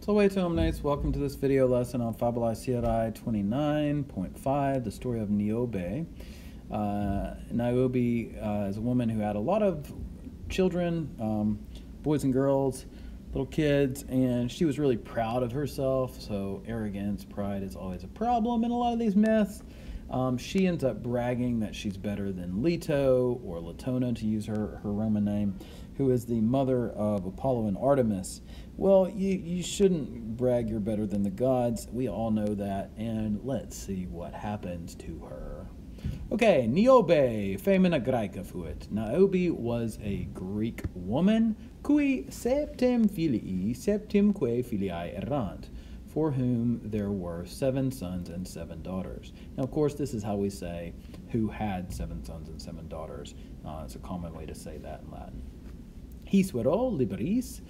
So Mates, welcome to this video lesson on Fabulae Syrae 29.5, the story of Niobe. Niobe is a woman who had a lot of children, boys and girls, little kids, and she was really proud of herself, so arrogance, pride is always a problem in a lot of these myths. She ends up bragging that she's better than Leto, or Latona to use her Roman name, who is the mother of Apollo and Artemis. Well, you shouldn't brag you're better than the gods. We all know that, and let's see what happens to her. Okay, Niobe, femina Graeca fuit. Niobe was a Greek woman, cui septem filii, septemque filiae errant, for whom there were 7 sons and 7 daughters. Now, of course, this is how we say who had 7 sons and 7 daughters. It's a common way to say that in Latin. Hisuero liberis,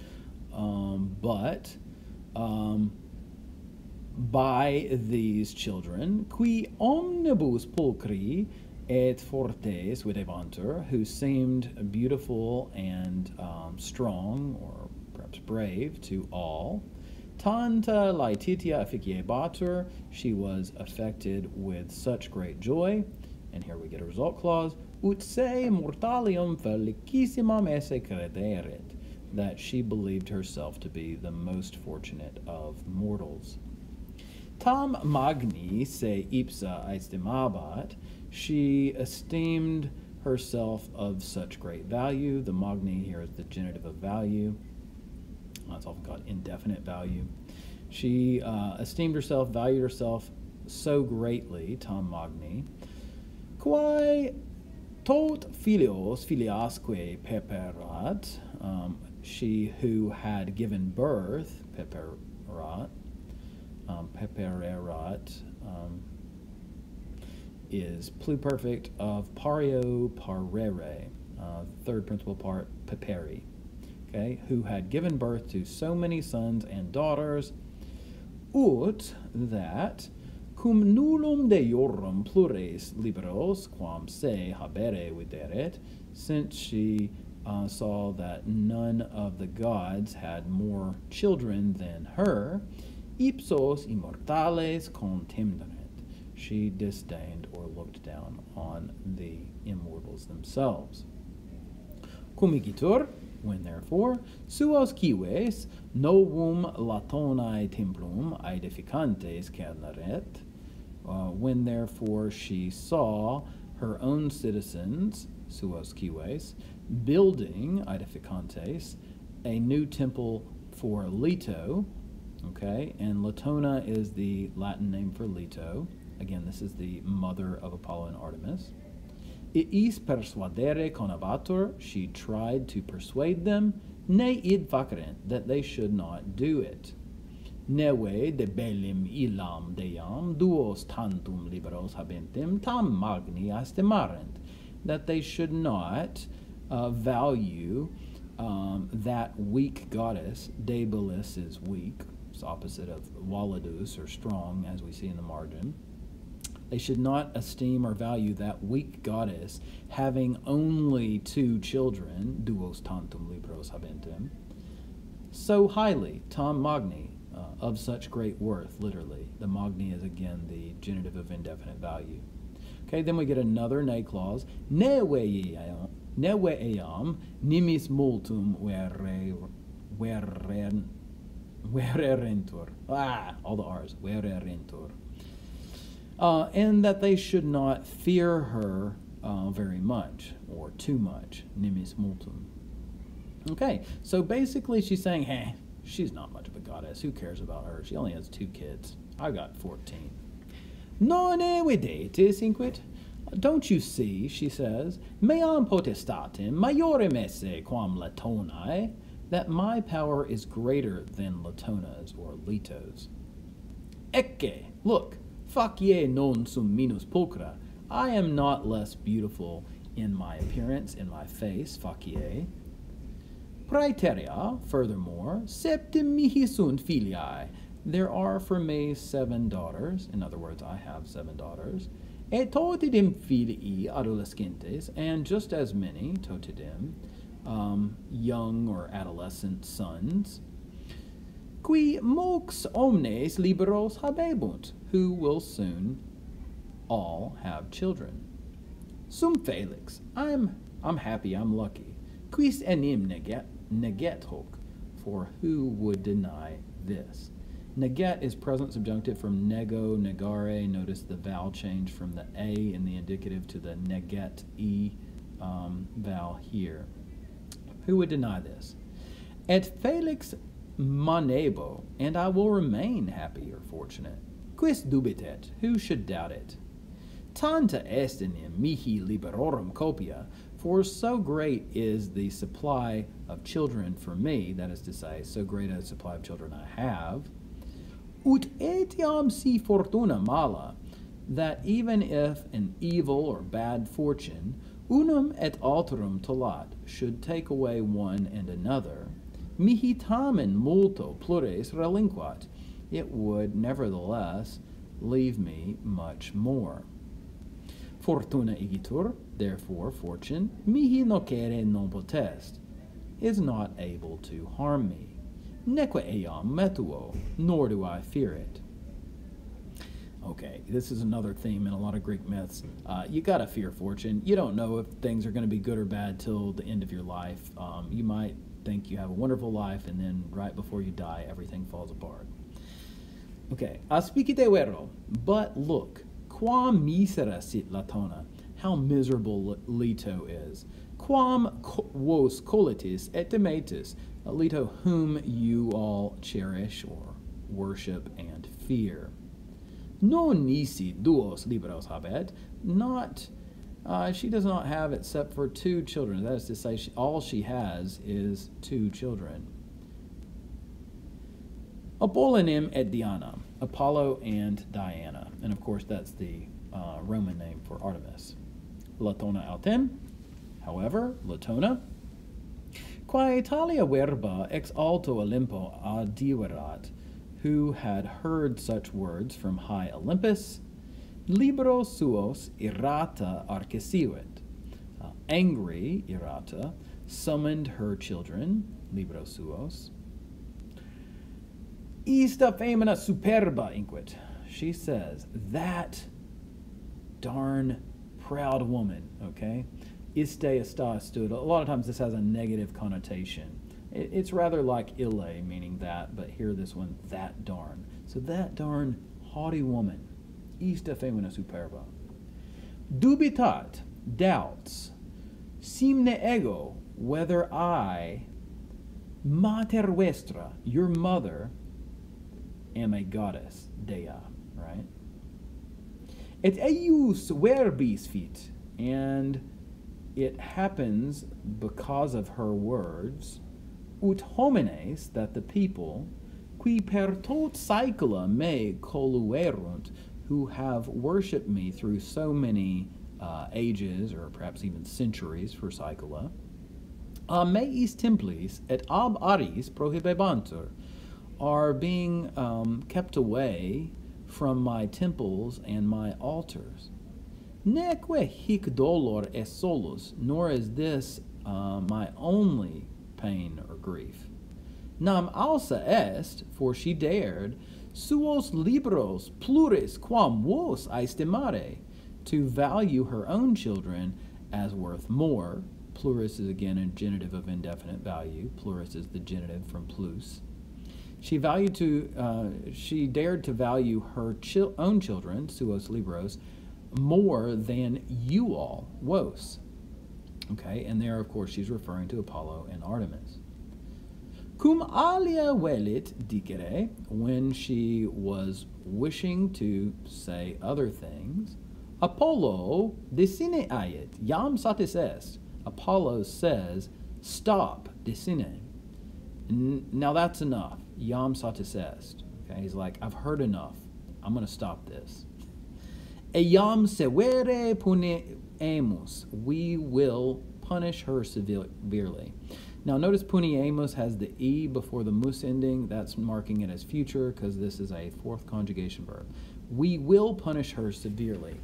but by these children, qui omnibus pulchri et fortes videbantur, who seemed beautiful and strong, or perhaps brave, to all. Tanta laetitia efficiebatur, she was affected with such great joy, and here we get a result clause, ut se mortalium felicissimam esse crederet, that she believed herself to be the most fortunate of mortals. Tam magni se ipsa aestimabat, she esteemed herself of such great value. The magni here is the genitive of value. It's often called indefinite value. She esteemed herself, valued herself so greatly, tam magni, quae tot filios filiasque peperat, she who had given birth, peperat, is pluperfect of pario parere, third principal part, peperi, okay, who had given birth to so many sons and daughters, ut that cum nullum deorum plures liberos quam se habere videret, since she saw that none of the gods had more children than her, ipsos immortales contemneret, she disdained or looked down on the immortals themselves. Cumigitur, when therefore, suos cives novum Latonae templum aedificantes cerneret, when therefore she saw her own citizens, suos cives, building aedificantes, a new temple for Leto, okay, and Latona is the Latin name for Leto. Again, this is the mother of Apollo and Artemis. Iis persuadere conabatur, she tried to persuade them, ne id facerent, that they should not do it. Neve de bellim illam deam duos tantum liberos habentem tam magni estimarent, that they should not value that weak goddess. Debilis is weak. It's opposite of validus, or strong, as we see in the margin. They should not esteem or value that weak goddess having only 2 children, duos tantum liberos habentem, so highly, tam magni, of such great worth, literally. The magni is, again, the genitive of indefinite value. Okay, then we get another ne clause. Ne veeam nimis multum vererentur. All the R's. Vererentur. And that they should not fear her very much, or too much. Nimis multum. Okay, so basically she's saying, hey, she's not much of a goddess. Who cares about her? She only has 2 kids. I've got 14. Non videtis inquit. Don't you see, she says, meam potestatem maiorem esse quam Latonae, that my power is greater than Latona's or Leto's. Ecce, look, facie non sum minus pulchra, I am not less beautiful in my appearance, in my face, facie. Praeteria, furthermore, septem mihi sunt filiae, there are for me 7 daughters, in other words, I have 7 daughters, et totidem filii adolescentes, and just as many, totidem, young or adolescent sons, qui mox omnes liberos habebunt, who will soon all have children. Sum Felix, I'm happy, I'm lucky. Quis enim neget hoc, for who would deny this? Neget is present subjunctive from nego, negare. Notice the vowel change from the A in the indicative to the neget E vowel here. Who would deny this? Et Felix manebo, and I will remain happy or fortunate. Quis dubitet, who should doubt it? Tanta est enim mihi liberorum copia, for so great is the supply of children for me, that is to say, so great a supply of children I have, ut etiam si fortuna mala, that even if an evil or bad fortune, unum et alterum tolat, should take away one and another, mihi tamen multo plures relinquat, it would nevertheless leave me much more. Fortuna igitur, therefore fortune, mihi nocere non potest, is not able to harm me. Neque eam metuo, nor do I fear it. Okay, this is another theme in a lot of Greek myths. You gotta fear fortune. You don't know if things are going to be good or bad till the end of your life. You might think you have a wonderful life, and then right before you die, everything falls apart. Okay, aspicite vero, but look, quam misera sit Latona, how miserable Leto is. Quam vos colitis et timetis, Leto, whom you all cherish or worship and fear. Non nisi duos liberos habet, not, she does not have except for 2 children. That is to say, all she has is 2 children. Apollonim et Diana, Apollo and Diana. And of course, that's the Roman name for Artemis. Latona autem, however, Latona, quae Italia verba ex alto Olympo adiverat, who had heard such words from high Olympus, libero suos irata arcesivet. Angry irata summoned her children, libero suos. Ista femina superba inquit. She says, that darn proud woman, okay? Iste esta stood. A lot of times this has a negative connotation. It's rather like ille, meaning that, but here this one, that darn. So that darn haughty woman, ista femina superba. Dubitat, doubts, simne ego, whether I, mater vestra, your mother, am a goddess, dea, right? Et eius verbis fit, and it happens because of her words, ut homines, that the people, qui per tot saecula me coluerunt, who have worshipped me through so many ages, or perhaps even centuries for saecula, a meis templis et ab aris prohibebantur, are being kept away from my temples and my altars. Neque hic dolor es solus, nor is this my only pain or grief. Nam alsa est, for she dared, suos libros pluris quam vos aestimare, to value her own children as worth more. Pluris is again a genitive of indefinite value. Pluris is the genitive from plus. She dared to value her own children, suos libros, more than you all, vos. Okay, and there, of course, she's referring to Apollo and Artemis. Cum alia velit dicere, when she was wishing to say other things, Apollo desine aiet, jam satis est. Apollo says, stop, desine. Now that's enough. Jam satis est. Okay, he's like, I've heard enough. I'm going to stop this. Eam severe puniemus. We will punish her severely. Now notice puniemus has the E before the mus ending. That's marking it as future because this is a 4th conjugation verb. We will punish her severely.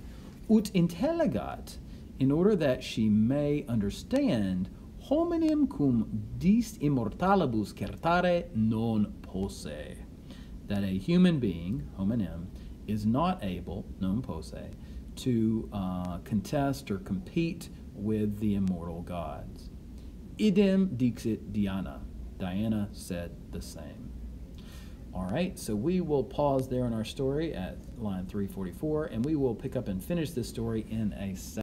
Ut intelligat, in order that she may understand, hominem cum dis immortalibus certare non posse, that a human being, homonym, is not able, non posse, to contest or compete with the immortal gods. Idem dixit Diana. Diana said the same. All right, so we will pause there in our story at line 344, and we will pick up and finish this story in a second.